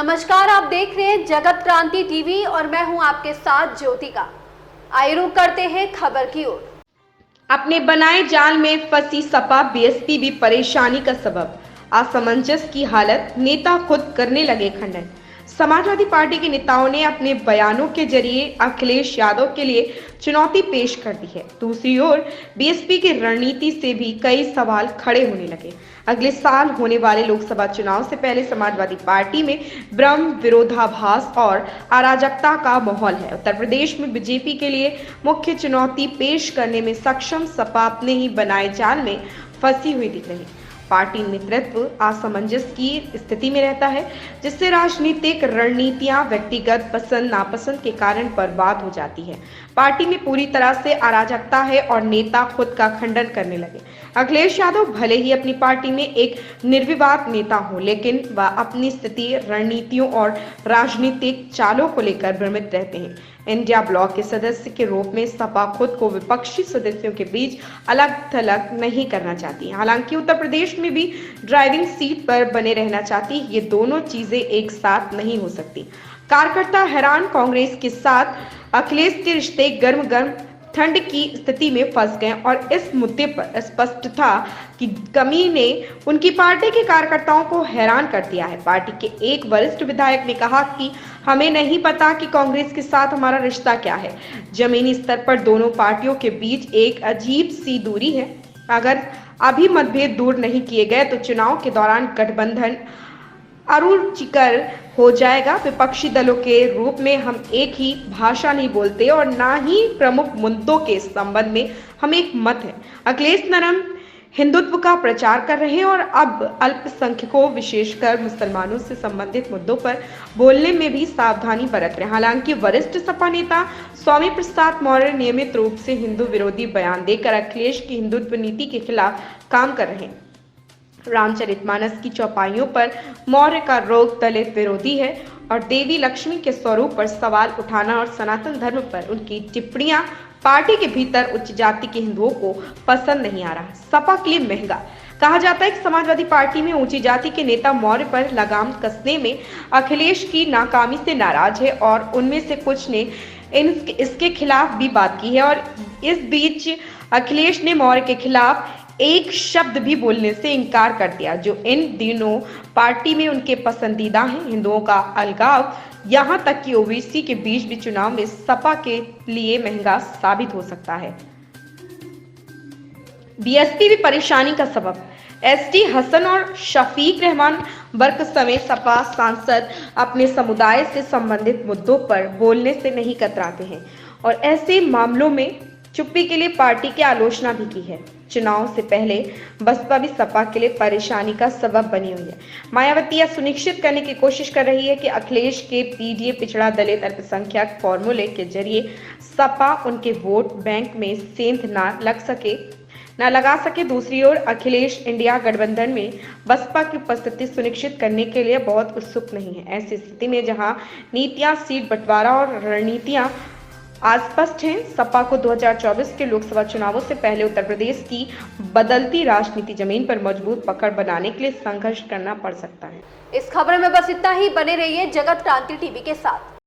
नमस्कार, आप देख रहे हैं जगत क्रांति टीवी और मैं हूं आपके साथ ज्योतिका। आइए रुक करते हैं खबर की ओर। अपने बनाए जाल में फंसी सपा बीएसपी भी परेशानी का सबब। असमंजस की हालत, नेता खुद करने लगे खंडन। समाजवादी पार्टी के नेताओं ने अपने बयानों के जरिए अखिलेश यादव के लिए चुनौती पेश कर दी है। दूसरी ओर बीएसपी की रणनीति से भी कई सवाल खड़े होने लगे। अगले साल होने वाले लोकसभा चुनाव से पहले समाजवादी पार्टी में भ्रम, विरोधाभास और अराजकता का माहौल है। उत्तर प्रदेश में बीजेपी के लिए मुख्य चुनौती पेश करने में सक्षम सपा अपने ही बनाए जाल में फंसी हुई दिख रही। पार्टी नेतृत्व असमंजस की स्थिति में रहता है, जिससे राजनीतिक रणनीतियां व्यक्तिगत पसंद नापसंद के कारण बर्बाद हो जाती है। पार्टी में पूरी तरह से अराजकता है और नेता खुद का खंडन करने लगे। अखिलेश यादव भले ही अपनी पार्टी में एक निर्विवाद नेता हो, लेकिन वह अपनी स्थिति, रणनीतियों और राजनीतिक चालों को लेकर भ्रमित रहते हैं। इंडिया ब्लॉक के सदस्य के रूप में सपा खुद को विपक्षी सदस्यों के बीच अलग थलग नहीं करना चाहती। हालांकि उत्तर प्रदेश में भी ड्राइविंग सीट पर बने रहना चाहती। ये दोनों चीजें एक साथ नहीं हो सकती। कार्यकर्ता हैरान, कांग्रेस के साथ अखिलेश के रिश्ते गर्म गर्म ठंड की स्थिति में फंस गए और इस मुद्दे पर स्पष्ट था कि कमी ने उनकी पार्टी के कार्यकर्ताओं को हैरान कर दिया है। पार्टी के एक वरिष्ठ विधायक ने कहा कि हमें नहीं पता कि कांग्रेस के साथ हमारा रिश्ता क्या है। जमीनी स्तर पर दोनों पार्टियों के बीच एक अजीब सी दूरी है। अगर अभी मतभेद दूर नहीं किए गए तो चुनाव के दौरान गठबंधन अरुचिकर हो जाएगा। विपक्षी दलों के रूप में हम एक ही भाषा नहीं बोलते और ना ही प्रमुख मुद्दों के संबंध में हम एक मत है। अखिलेश नरम हिंदुत्व का प्रचार कर रहे हैं और अब अल्पसंख्यकों, विशेषकर मुसलमानों से संबंधित मुद्दों पर बोलने में भी सावधानी बरत रहे हैं। हालांकि वरिष्ठ सपा नेता स्वामी प्रसाद मौर्य नियमित रूप से हिंदू विरोधी बयान देकर अखिलेश की हिंदुत्व नीति के खिलाफ काम कर रहे हैं। रामचरितमानस की चौपाइयों पर मौर्य का रोग दलित विरोधी है और देवी लक्ष्मी के स्वरूप पर सवाल उठाना और सनातन धर्म पर उनकी टिप्पणियां पार्टी के भीतर उच्च जाति के हिंदुओं को पसंद नहीं आ रहा। सपा के लिए महंगा। कहा जाता है कि समाजवादी पार्टी में ऊंची जाति के नेता मौर्य पर लगाम कसने में अखिलेश की नाकामी से नाराज है और उनमें से कुछ ने इसके खिलाफ भी बात की है। और इस बीच अखिलेश ने मौर्य के खिलाफ एक शब्द भी बोलने से इनकार कर दिया, जो इन दिनों पार्टी में उनके पसंदीदा हैं। हिंदुओं का अलगाव, यहां तक कि ओबीसी के बीच भी चुनाव में सपा के लिए महंगा साबित हो सकता है। बीएसपी भी परेशानी का सबब। एसटी हसन और शफीक रहमान वर्ग समेत सपा सांसद अपने समुदाय से संबंधित मुद्दों पर बोलने से नहीं कतराते हैं और ऐसे मामलों में चुप्पी के लिए पार्टी की आलोचना भी की है। चुनाव से पहले बसपा भी सपा के लिए परेशानी का सबब बनी हुई है। मायावती यह सुनिश्चित करने की कोशिश कर रही है कि अखिलेश के पीडीए, पिछड़ा दलित अल्पसंख्यक फॉर्मूले के जरिए सपा उनके वोट बैंक में सेंध न लगा सके। दूसरी ओर अखिलेश इंडिया गठबंधन में बसपा की उपस्थिति सुनिश्चित करने के लिए बहुत उत्सुक नहीं है। ऐसी स्थिति में जहां नीतियां, सीट बंटवारा और रणनीतियां अस्पष्ट हैं, सपा को 2024 के लोकसभा चुनावों से पहले उत्तर प्रदेश की बदलती राजनीति जमीन पर मजबूत पकड़ बनाने के लिए संघर्ष करना पड़ सकता है। इस खबर में बस इतना ही। बने रहिए जगत क्रांति टीवी के साथ।